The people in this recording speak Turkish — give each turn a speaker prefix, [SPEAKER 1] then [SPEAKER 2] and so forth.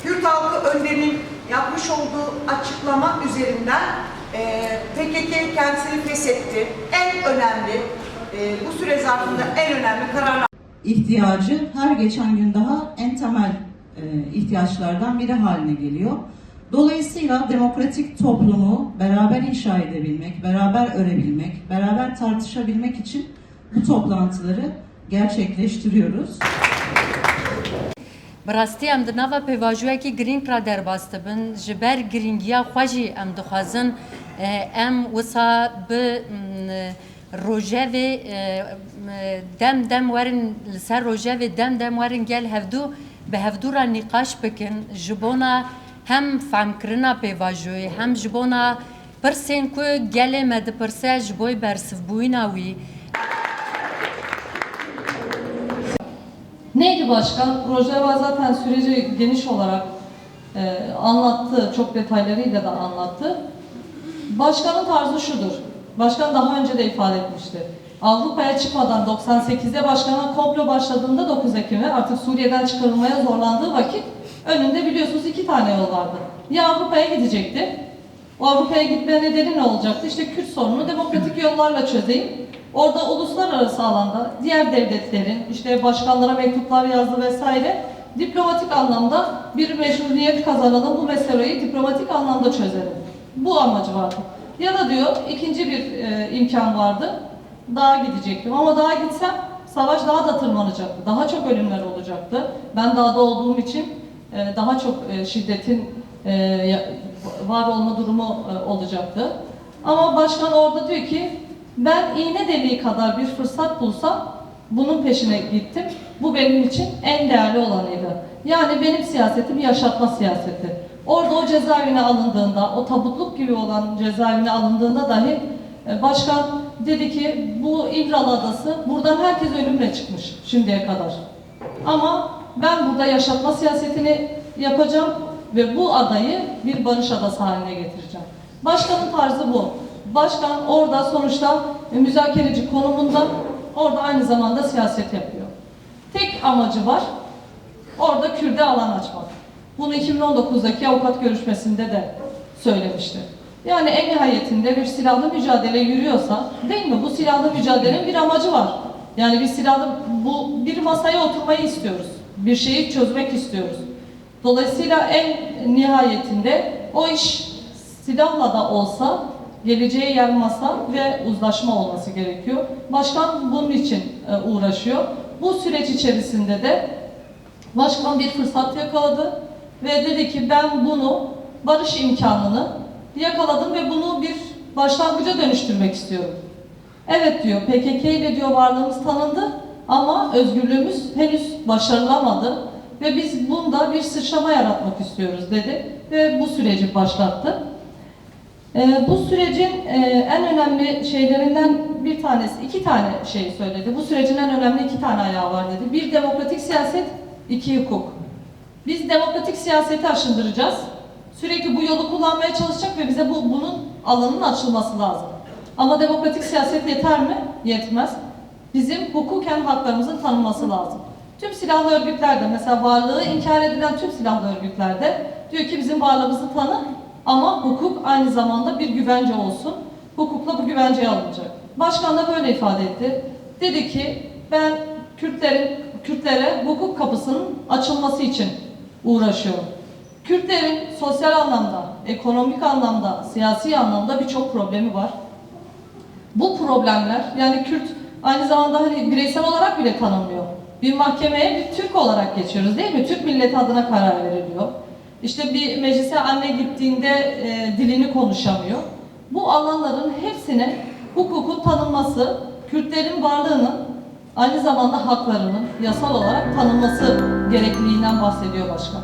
[SPEAKER 1] Kürt halkı önderinin yapmış olduğu açıklama üzerinden PKK kendisini feshetti. En önemli, bu süre zarfında en önemli kararlar
[SPEAKER 2] ihtiyacı her geçen gün daha en temel ihtiyaçlardan biri haline geliyor. Dolayısıyla demokratik toplumu beraber inşa edebilmek, beraber örebilmek, beraber tartışabilmek için bu toplantıları gerçekleştiriyoruz.
[SPEAKER 3] براستی ام دنوا پیواژوی کی گرین کرا در باست بن جبر گرینگیا خوشی ام دخوازن ام وسا به روجه دم ورن لسر روجه دم ورن گل هفدو به هفدو را نقاش بکن جبونا هم فهم کرنا پیواژوی هم جبونا پرسین کو گل مد پرسه جبوی برسف بویناوی.
[SPEAKER 4] Neydi başkan? Rojava zaten süreci geniş olarak anlattı, çok detaylarıyla da anlattı. Başkanın tarzı şudur. Başkan daha önce de ifade etmişti. Avrupa'ya çıkmadan 98'de başkanın komplo başladığında 9 Ekim'e artık Suriye'den çıkarılmaya zorlandığı vakit önünde biliyorsunuz 2 tane yol vardı. Ya Avrupa'ya gidecekti. O Avrupa'ya gitme nedeni ne olacaktı? İşte Kürt sorununu demokratik yollarla çözeyim. Orada uluslararası alanda diğer devletlerin işte başkanlara mektuplar yazdı vesaire diplomatik anlamda bir meşruiyet kazanalım, bu meseleyi diplomatik anlamda çözelim. Bu amacı vardı. Ya da diyor ikinci bir imkan vardı. Dağa gidecektim ama dağa gitsem savaş daha da tırmanacaktı. Daha çok ölümler olacaktı. Ben dağda olduğum için daha çok şiddetin var olma durumu olacaktı. Ama başkan orada diyor ki ben iğne deliği kadar bir fırsat bulsam bunun peşine gittim. Bu benim için en değerli olanıydı. Yani benim siyasetim yaşatma siyaseti. Orada o cezaevine alındığında, o tabutluk gibi olan cezaevine alındığında dahi başkan dedi ki bu İmralı Adası, buradan herkes ölümle çıkmış şimdiye kadar. Ama ben burada yaşatma siyasetini yapacağım ve bu adayı bir barış adası haline getireceğim. Başkanın tarzı bu. Başkan orada sonuçta müzakereci konumunda, orada aynı zamanda siyaset yapıyor. Tek amacı var, orada Kürt'e alan açmak. Bunu 2019'daki avukat görüşmesinde de söylemişti. Yani en nihayetinde bir silahlı mücadele yürüyorsa, değil mi? Bu silahlı mücadelenin bir amacı var. Yani bir masaya oturmayı istiyoruz. Bir şeyi çözmek istiyoruz. Dolayısıyla en nihayetinde o iş silahla da olsa geleceğe yer masa ve uzlaşma olması gerekiyor. Başkan bunun için uğraşıyor. Bu süreç içerisinde de başkan bir fırsat yakaladı ve dedi ki ben bunu barış imkanını yakaladım ve bunu bir başlangıca dönüştürmek istiyorum. Evet diyor, PKK ile diyor varlığımız tanındı ama özgürlüğümüz henüz başarılamadı ve biz bunda bir sıçrama yaratmak istiyoruz dedi ve bu süreci başlattı. Bu sürecin en önemli şeylerinden bir tanesi, 2 tane şey söyledi. Bu sürecin en önemli 2 tane ayağı var dedi. Bir demokratik siyaset, 2 hukuk. Biz demokratik siyaseti aşındıracağız. Sürekli bu yolu kullanmaya çalışacak ve bize bunun alanının açılması lazım. Ama demokratik siyaset yeter mi? Yetmez. Bizim hukuken haklarımızın tanınması lazım. Tüm silahlı örgütlerde, mesela varlığı inkar edilen tüm silahlı örgütlerde diyor ki bizim varlığımızı tanı ama hukuk aynı zamanda bir güvence olsun. Hukukla bu güvenceye alınacak. Başkan da böyle ifade etti. Dedi ki ben Kürtlere hukuk kapısının açılması için uğraşıyorum. Kürtlerin sosyal anlamda, ekonomik anlamda, siyasi anlamda birçok problemi var. Bu problemler, yani Kürt aynı zamanda hani bireysel olarak bile tanınmıyor. Bir mahkemeye bir Türk olarak geçiyoruz değil mi? Türk milleti adına karar veriliyor. İşte bir meclise anne gittiğinde dilini konuşamıyor. Bu alanların hepsine hukukun tanınması, Kürtlerin varlığının aynı zamanda haklarının yasal olarak tanınması gerekliliğinden bahsediyor başkan.